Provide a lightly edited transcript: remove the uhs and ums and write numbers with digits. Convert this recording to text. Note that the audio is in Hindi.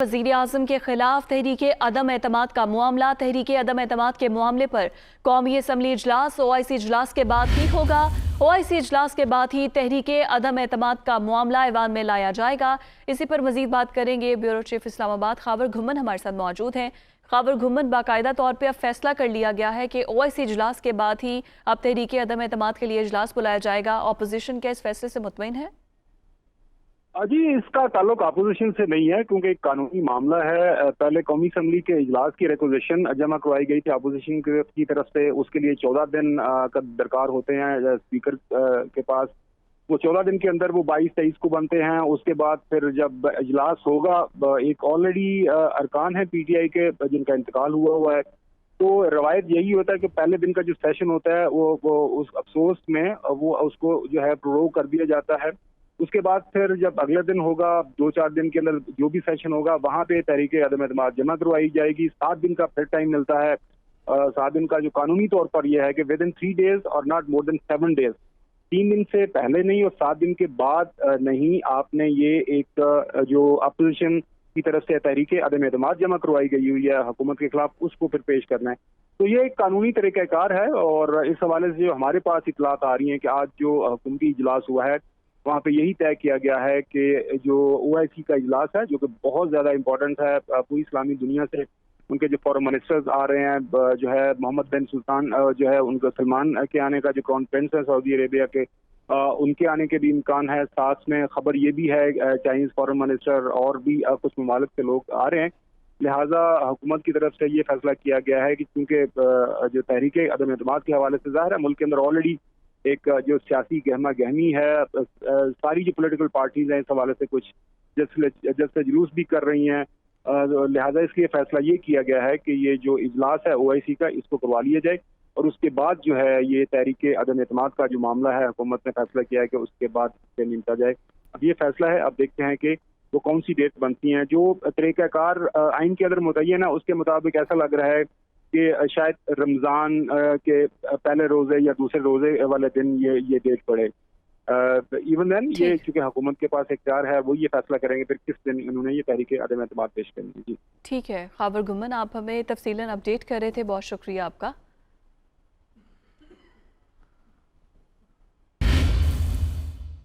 वज़ीर-ए-आज़म के खिलाफ तहरीके अदम एतमाद का मामला। तहरीके अदम एतमाद के मामले पर कौमी असम्बली इजलास OIC इजलास के बाद ही होगा। OIC इजलास के बाद ही तहरीके अदम एतमाद का मामला ऐवान में लाया जाएगा। इसी पर मजीद बात करेंगे। ब्यूरो चीफ इस्लामाबाद खावर घुम्मन हमारे साथ मौजूद हैं। खावर घुम्मन, बाकायदा तौर पर अब फैसला कर लिया गया है कि OIC इजलास के बाद ही अब तहरीके अदम एतमाद के लिए इजलास बुलाया जाएगा। अपोजिशन क्या इस फैसले से मुतमईन है? जी, इसका ताल्लुक अपोजिशन से नहीं है क्योंकि एक कानूनी मामला है। पहले कौमी असम्बली के इजलास की रिक्वेजिशन जमा करवाई गई थी अपोजिशन की तरफ से। उसके लिए 14 दिन का दरकार होते हैं स्पीकर के पास। वो 14 दिन के अंदर वो 22-23 को बनते हैं। उसके बाद फिर जब इजलास होगा, एक ऑलरेडी अरकान है PTI के जिनका इंतकाल हुआ है, तो रवायत यही होता है कि पहले दिन का जो सेशन होता है वो उस अफसोस में वो उसको जो है प्रोरोग कर दिया जाता है। उसके बाद फिर जब अगले दिन होगा, 2-4 दिन के अंदर जो भी सेशन होगा वहां पे तहरीके अदम एतमाद जमा करवाई जाएगी। 7 दिन का फिर टाइम मिलता है। 7 दिन का जो कानूनी तौर पर यह है कि विद इन 3 डेज और नॉट मोर देन 7 डेज, 3 दिन से पहले नहीं और 7 दिन के बाद नहीं, आपने ये एक जो अपोजिशन की तरफ से तहरीके अदम एतमाद जमा करवाई गई हुई है हुकूमत के खिलाफ, उसको फिर पेश करना है। तो ये एक कानूनी तरीक़ाकार है और इस हवाले से जो हमारे पास इतलात आ रही हैं कि आज जो हुकूमती इजलास हुआ है वहाँ पे यही तय किया गया है कि जो OIC का इजलास है, जो कि बहुत ज़्यादा इम्पोर्टेंट है पूरी इस्लामी दुनिया से, उनके जो फॉरेन मिनिस्टर्स आ रहे हैं, जो है मोहम्मद बिन सुल्तान जो है उनका सलमान के आने का जो क्राउन प्रिंस है सऊदी अरेबिया के, उनके आने के भी इम्कान है। साथ में खबर ये भी है चाइनीज फॉरेन मिनिस्टर और भी कुछ ममालिक से लोग आ रहे हैं। लिहाजा हुकूमत की तरफ से ये फैसला किया गया है कि क्योंकि जो तहरीके अदम एतमाद के हवाले से ज़ाहिर है मुल्क के अंदर ऑलरेडी एक जो सियासी गहमा गहमी है, सारी जो पॉलिटिकल पार्टीज हैं इस हवाले से कुछ जैसे जुलूस भी कर रही हैं। लिहाजा इसलिए फैसला ये किया गया है कि ये जो इजलास है OIC का, इसको करवा लिया जाए और उसके बाद जो है ये तहरीके अदम एतमाद का जो मामला है हुकूमत ने फैसला किया है कि उसके बाद इसे निपटा जाए। अब ये फैसला है, अब देखते हैं कि वो कौन सी डेट बनती हैं। जो तरीक़ाकार आइन के अंदर मुतय्यन है उसके मुताबिक ऐसा लग रहा है कि शायद रमज़ान के पहले रोज़े या दूसरे रोज़े वाले दिन ये डेट पड़े। इवन देन ये चूँकि हुकूमत के पास इख्तियार है, वो ये फैसला करेंगे फिर किस दिन इन्होंने ये तहरीके अदम एतमाद पेश करेंगे। जी ठीक है, खावर घुम्मन, आप हमें तफसीलन अपडेट कर रहे थे, बहुत शुक्रिया आपका।